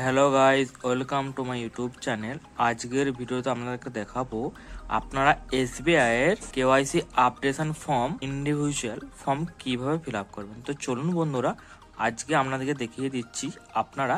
Hello guys, welcome to my YouTube channel. আজকের ভিডিওতে আপনাদেরকে দেখাবো আপনারা এসবিআই এর KYC updation form individual form কিভাবে ফিল আপ করবেন। তো চলুন বন্ধুরা, আজকে আপনাদেরকে দেখিয়ে দিচ্ছি আপনারা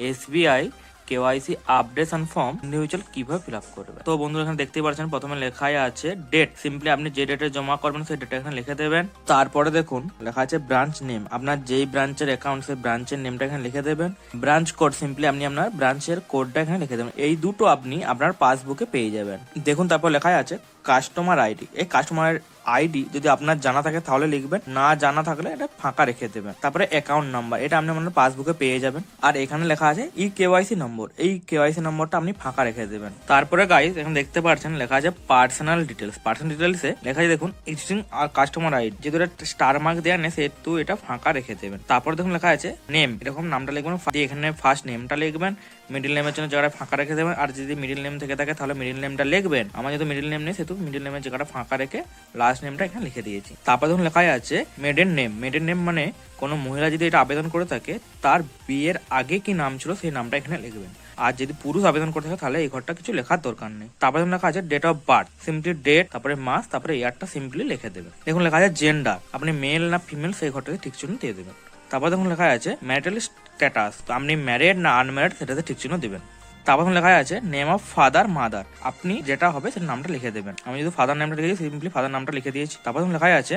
SBI KYC updation form individual কিভাবে ফিল আপ করবেন। তো বন্ধুরা, এখানে দেখতেই পাচ্ছেন প্রথমে লেখাই আছে ডেট। সিম্পলি আপনি যে ডেটে জমা করবেন সেই ডেটটা এখানে লিখে দেবেন। তারপরে দেখুন লেখা আছে ব্রাঞ্চ নেম, আপনার যেই ব্রাঞ্চের অ্যাকাউন্ট সেই ব্রাঞ্চের নেমটা এখানে লিখে দেবেন। ব্রাঞ্চ কোড, সিম্পলি আপনি আপনার ব্রাঞ্চের কোডটা এখানে লিখে দেবেন। এই দুটো আপনি আপনার পাসবুকে পেয়ে যাবেন। দেখুন তারপর লেখা আছে কাস্টমার আইডি। এই কাস্টমার আইডি যদি আপনার জানা থাকে তাহলে লিখবেন, না জানা থাকলে এটা ফাঁকা রেখে দেবেন। তারপরে অ্যাকাউন্ট নাম্বার, এটা আপনি আপনার পাসবুকে পেয়ে যাবেন। আর এখানে লেখা আছে ই কেওয়াইসি নম্বর, এই কেওয়াইসি নম্বরটা আপনি ফাঁকা রেখে দেবেন। তারপরে গাইস এখানে দেখতে পাচ্ছেন লেখা আছে পার্সোনাল ডিটেলস। পার্সোনাল ডিটেলসে লেখা আছে দেখুন এক্সিস্টিং কাস্টমার আইডি, যেহেতু এটা স্টার মার্ক দেওয়া নেই সেহেতু এটা ফাঁকা রেখে দেবেন। তারপরে দেখুন লেখা আছে নেম, এরকম নামটা লিখবেন, এখানে ফার্স্ট নেমটা লিখবেন, মিডিল নেমের জন্য জায়গাটা ফাঁকা রেখে দেবেন। আর যদি মিডিল নেম থেকে থাকে তাহলে মিডিল নেমটা লিখবেন। আমার যেহেতু মিডিল নেম নেই সেহেতু মিডিল নেমের জায়গাটা ফাঁকা রেখে লাস্ট নেমটা এখানে লিখে দিয়েছি। তারপর দেখুন লেখা আছে মেডেন নেম। মেডেন নেম মানে কোনো মহিলা যদি এটা আবেদন করে থাকে তার বিয়ের আগে কি নাম ছিল সেই নামটা এখানে লিখবেন। আর যদি পুরুষ আবেদন করে থাকে তাহলে এই ঘরটা কিছু লেখার দরকার নেই। তারপরে লেখা আছে date of birth, simply date তারপরে মাস তারপরে ইয়ারটা সিম্পলি লিখে দেবেন। দেখুন লেখা আছে জেন্ডার, আপনি মেল না ফিমেল সেই ঘরটাতে ঠিক চিহ্ন দিয়ে দেবেন। তারপর দেখুন লেখা আছে ম্যারিটাল স্ট্যাটাস, তো আপনি ম্যারিড না আনম্যারিড সেটাতে ঠিক চিহ্ন দেবেন। তারপর লেখা আছে নেম অফ ফাদার মাদার, আপনি যেটা হবে সেটা নামটা লিখে দেবেন। আমি যদি ফাদার নামটা লিখেছি সিম্পলি ফাদার নামটা লিখে দিয়েছি। তারপর লেখা আছে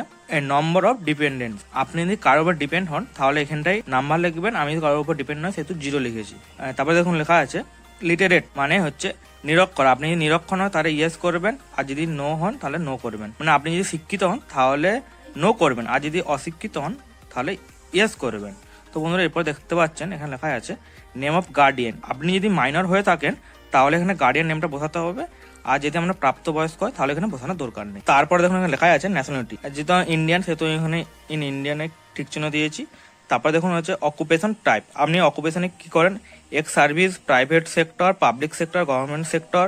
নম্বর অফ ডিপেন্ডেন্স, আপনি যদি কারোর উপর ডিপেন্ড হন তাহলে এখানটাই নাম্বার লিখবেন। আমি যদি কারোর উপর ডিপেন্ড নয় সেহেতু 0 লিখেছি। তারপরে দেখুন লেখা আছে লিটারেট, মানে হচ্ছে নিরক্ষর। আপনি যদি নিরক্ষর হন তাহলে ইয়েস করবেন, আর যদি নো হন তাহলে নো করবেন। মানে আপনি যদি শিক্ষিত হন তাহলে নো করবেন, আর যদি অশিক্ষিত হন তাহলে ইয়েস করবেন। তো বন্ধুরা এরপর দেখতে পাচ্ছেন এখানে লেখা আছে নেম অফ গার্ডিয়ান, আপনি যদি মাইনর হয়ে থাকেন তাহলে এখানে গার্ডিয়ান নেমটা বসাতে হবে, আর যদি আমরা প্রাপ্তবয়স্ক হয় তাহলে এখানে বসানোর দরকার নেই। তারপরে দেখুন এখানে লেখা আছে ন্যাশনালিটি, যেহেতু ইন্ডিয়ান সেহেতু এখানে ইন ইন্ডিয়ানে ঠিক চিহ্ন দিয়েছি। তারপরে দেখুন হচ্ছে অকুপেশন টাইপ, আপনি অকুপেশনে কি করেন, x service, private sector, public sector, government sector,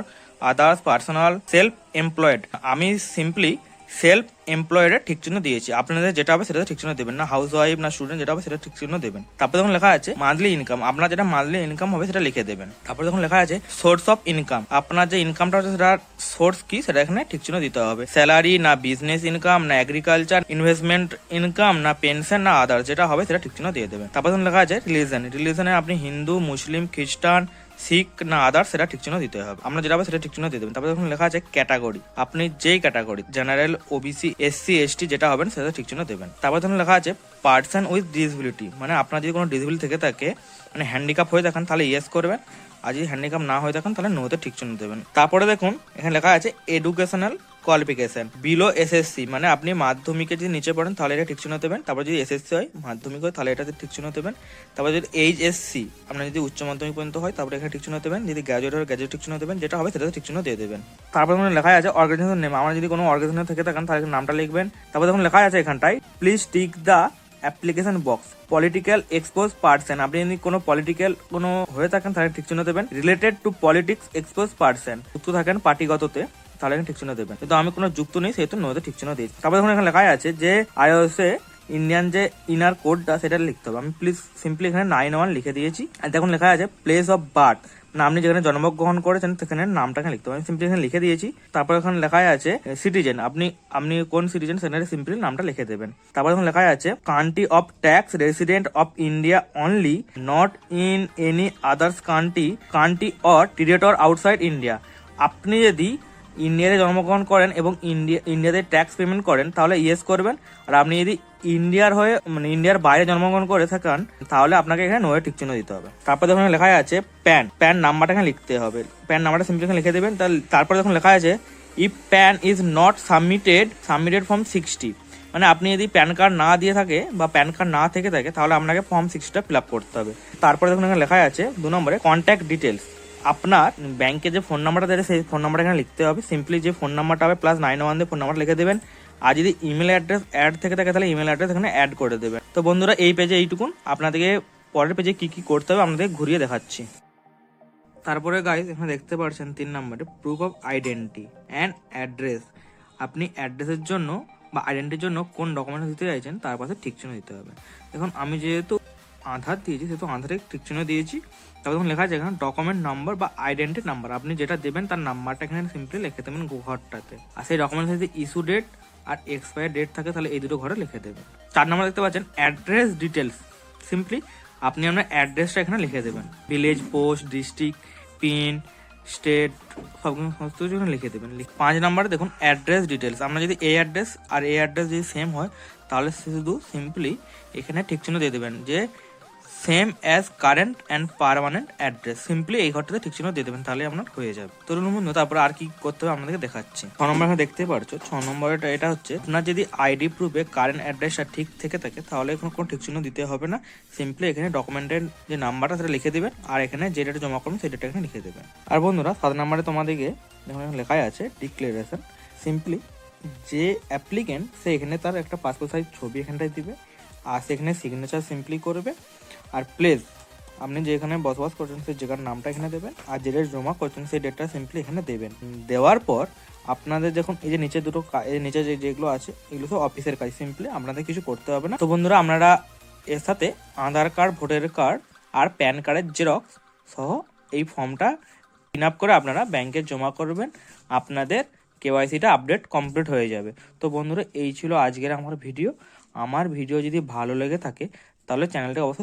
others, personal, self employed. আমি সিম্পলি সেলফ এমপ্লয়েডের ঠিক চিহ্ন দিয়েছি। আপনাদের যেটা হবে সেটা ঠিক চিহ্ন দেবেন, না হাউস ওয়াইফ না স্টুডেন্ট, যেটা হবে সেটা ঠিক চিহ্ন দেবেন। তারপর যখন লেখা আছে মান্থলি ইনকাম, আপনার যেটা মান্থলি ইনকাম হবে সেটা লিখে দেবেন। তারপর যখন লেখা আছে সোর্স অফ ইনকাম, আপনার যে ইনকামটা হচ্ছে সেটার সোর্স কি সেটা এখানে ঠিক চিহ্ন দিতে হবে। স্যালারি না বিজনেস ইনকাম না এগ্রিকালচার ইনভেস্টমেন্ট ইনকাম না পেনশন না আদার, যেটা হবে সেটা ঠিক চিহ্ন দিয়ে দেবেন। তারপর যখন লেখা আছে রিলিজন, রিলিজনে আপনি হিন্দু, মুসলিম, খ্রিস্টান, শিখ না আদার সেটা ঠিক চিহ্ন দিতে হবে। আমরা যেটা হবে সেটা ঠিক চিহ্ন দিয়ে দেবেন। তারপর যখন লেখা আছে ক্যাটাগরি, আপনি যেই category general, OBC, SC, ST যেটা হবেন সেটা ঠিক চিহ্ন দেবেন। তারপর যখন লেখা আছে পার্সন উইথ ডিসেবিলিটি, মানে আপনার যদি কোনো ডিসেবিলিটি থেকে থাকে, মানে হ্যান্ডিক্যাপ হয়ে থাকেন তাহলে ইয়েস করবেন, আর যদি হ্যান্ডিক্যাপ না হয়ে থাকেন তাহলে নোতে ঠিক চিহ্ন দেবেন। তারপরে দেখুন এখানে লেখা আছে এডুকেশনাল কোয়ালিফিকেশন বিলো এসএসসি, মানে আপনি মাধ্যমিকে যদি নিচে পড়েন তাহলে এটা ঠিক চিহ্ন দেবেন। তারপর যদি এসএসসি হয় মাধ্যমিক হয় তাহলে এটাতে ঠিক চিহ্ন দেবেন। তারপর যদি এইচএসসি আপনার যদি উচ্চ মাধ্যমিক পর্যন্ত হয় তারপরে এখানে ঠিক চিহ্ন দেবেন। যদি গ্র্যাজুয়েট হয় গ্র্যাজুয়েট ঠিক চিহ্ন দেবেন, যেটা হবে সেটাতে ঠিক চিহ্ন দিয়ে দেবেন। তারপর লেখা আছে অর্গানাইজেশন নেম, আমার যদি কোনো অর্গানাইজেশন থেকে থাকেন তাহলে নামটা লিখবেন। তারপর দেখুন লেখা আছে এখানটায় please tick the application box political exposed person, আপনি যদি কোনো পলিটিক্যাল কোনো হয়ে থাকেন তাহলে ঠিক চিহ্ন দেবেন। Related to politics expose person, যুক্ত থাকেন পার্টিগততে তাহলে এখানে ঠিক চিহ্ন দেবেন, কিন্তু আমি কোনো যুক্ত নেই সেহেতু নোতে ঠিক চিহ্ন দিয়েছি। তারপর দেখুন এখানে লেখা আছে যে iOS এ ইন্ডিয়ান যে ইনার কোডটা সেটা লিখতে হবে। আমি প্লিজ সিম্পলি এখানে 91 লিখে দিয়েছি। আর দেখুন লেখা আছে প্লেস অফ বার্থ, না আপনি যেখানে জন্মগ্রহণ করেছেন সেখানে নামটা এখানে লিখতে হবে। আমি সিম্পলি এখানে লিখে দিয়েছি। তারপর এখানে লেখা আছে সিটিজেন, আপনি কোন সিটিজেন সেখানে সিম্পলি নামটা লিখে দেবেন। তারপর এখন লেখা আছে country of tax resident of India only, not in any others country or territory outside India. আপনি যদি ইন্ডিয়াতে জন্মগ্রহণ করেন এবং ইন্ডিয়াতে ট্যাক্স পেমেন্ট করেন তাহলে ইয়েস করবেন। আর আপনি যদি ইন্ডিয়ার হয়ে মানে ইন্ডিয়ার বাইরে জন্মগ্রহণ করে থাকেন তাহলে আপনাকে এখানে নোয়ে ঠিক চিহ্ন দিতে হবে। তারপর দেখুন লেখা আছে প্যান নাম্বারটা এখানে লিখতে হবে। প্যান নাম্বারটা সিম্পলি এখানে লিখে দেবেন। তারপর দেখুন লেখা আছে if pen is not submitted form 60, মানে আপনি যদি প্যান কার্ড না দিয়ে থাকে বা প্যান কার্ড না থেকে থাকে তাহলে আপনাকে ফর্ম 60টা ফিল আপ করতে হবে। তারপরে দেখুন এখানে লেখা আছে 2 নম্বরে কন্ট্যাক্ট ডিটেলস, আপনার ব্যাংকে যে ফোন নাম্বারটা দেবে সেই ফোন নাম্বারটা এখানে লিখতে হবে। সিম্পলি যে ফোন নাম্বারটা হবে +91 দিয়ে ফোন নাম্বার লিখে দেবেন। আর যদি ইমেল অ্যাড্রেস অ্যাড থেকে থাকে তাহলে ইমেল অ্যাড্রেস এখানে অ্যাড করে দেবেন। তো বন্ধুরা এই পেজে এইটুকুন, আপনাদেরকে পরের পেজে কি করতে হবে আপনাদের ঘুরিয়ে দেখাচ্ছি। তারপরে গাইস এখানে দেখতে পাচ্ছেন 3 নম্বরে proof of identity and address, আপনি অ্যাড্রেসের জন্য বা আইডেন্টিটির জন্য কোন ডকুমেন্টস দিতে চাইছেন তার পাশে ঠিক চিহ্ন দিতে হবে। এখন আমি যেহেতু আধার দিয়েছি সেহেতু আধারে ঠিক চিহ্ন দিয়েছি। তারপর দেখুন লেখা আছে এখানে ডকুমেন্ট নাম্বার বা আইডেন্টি নাম্বার, আপনি যেটা দেবেন তার নাম্বারটা এখানে সিম্পলি লিখে দেবেন ঘরটাতে। আর সেই ডকুমেন্ট যদি ইস্যু ডেট আর এক্সপায়ার ডেট থাকে তাহলে এই দুটো ঘরে লিখে দেবেন। 4 নম্বর দেখতে পাচ্ছেন অ্যাড্রেস ডিটেলস, সিম্পলি আপনি আপনার অ্যাড্রেসটা এখানে লিখে দেবেন, village, post, district, pin, state, সমস্ত কিছু এখানে লিখে দেবেন। 5 নম্বরে দেখুন অ্যাড্রেস ডিটেলস, আমরা যদি এই অ্যাড্রেস আর এই অ্যাড্রেস যদি সেম হয় তাহলে শুধু সিম্পলি এখানে ঠিক চিহ্ন দিয়ে দেবেন যে same as current and permanent address, simply এই ঘরটাতে ঠিক চিহ্ন দিয়ে দেবেন, তাহলে আপনার হয়ে যাবে। তো বন্ধু তারপরে আর কি করতে হবে আপনাদেরকে দেখাচ্ছি। 6 নম্বর এখানে দেখতে পারছো, 6 নম্বরটা এটা হচ্ছে আপনার যদি আইডি প্রুফে কারেন্ট অ্যাড্রেসটা ঠিক থেকে থাকে তাহলে এখন কোনো ঠিক চিহ্ন দিতে হবে না, সিম্পলি এখানে ডকুমেন্টের যে নাম্বারটা সেটা লিখে দেবেন আর এখানে যে ডেটা জমা করবেন সেই ডেটা এখানে লিখে দেবেন। আর বন্ধুরা 7 নম্বরে তোমাদেরকে দেখুন এখানে লেখাই আছে ডিক্লারেশন, সিম্পলি যে অ্যাপ্লিকেন্ট সে এখানে তার একটা পাসপোর্ট সাইজ ছবি এখানটায় দিবে আর সেখানে সিগনেচার সিম্পলি করবে। আর প্লেস আপনি যেখানে বসবাস করছেন সেই জায়গার নামটা এখানে দেবেন আর যে ডেট জমা করছেন সেই ডেটটা সিম্পলি এখানে দেবেন। দেওয়ার পর আপনাদের যখন এই যে নিচে দুটো এই নিচে যেগুলো আছে এগুলো সব অফিসের কাজ, সিম্পলি আপনাদের কিছু করতে হবে না। তো বন্ধুরা আপনারা এর সাথে আধার কার্ড, ভোটার কার্ড আর প্যান কার্ডের জেরক্স সহ এই ফর্মটা ফিল আপ করে আপনারা ব্যাংকে জমা করবেন, আপনাদের কেওয়াইসিটা আপডেট কমপ্লিট হয়ে যাবে। তো বন্ধুরা এই ছিল আজকের আমার ভিডিও। আমার ভিডিও যদি ভালো লেগে থাকে তাহলে চ্যানেলটা অবশ্যই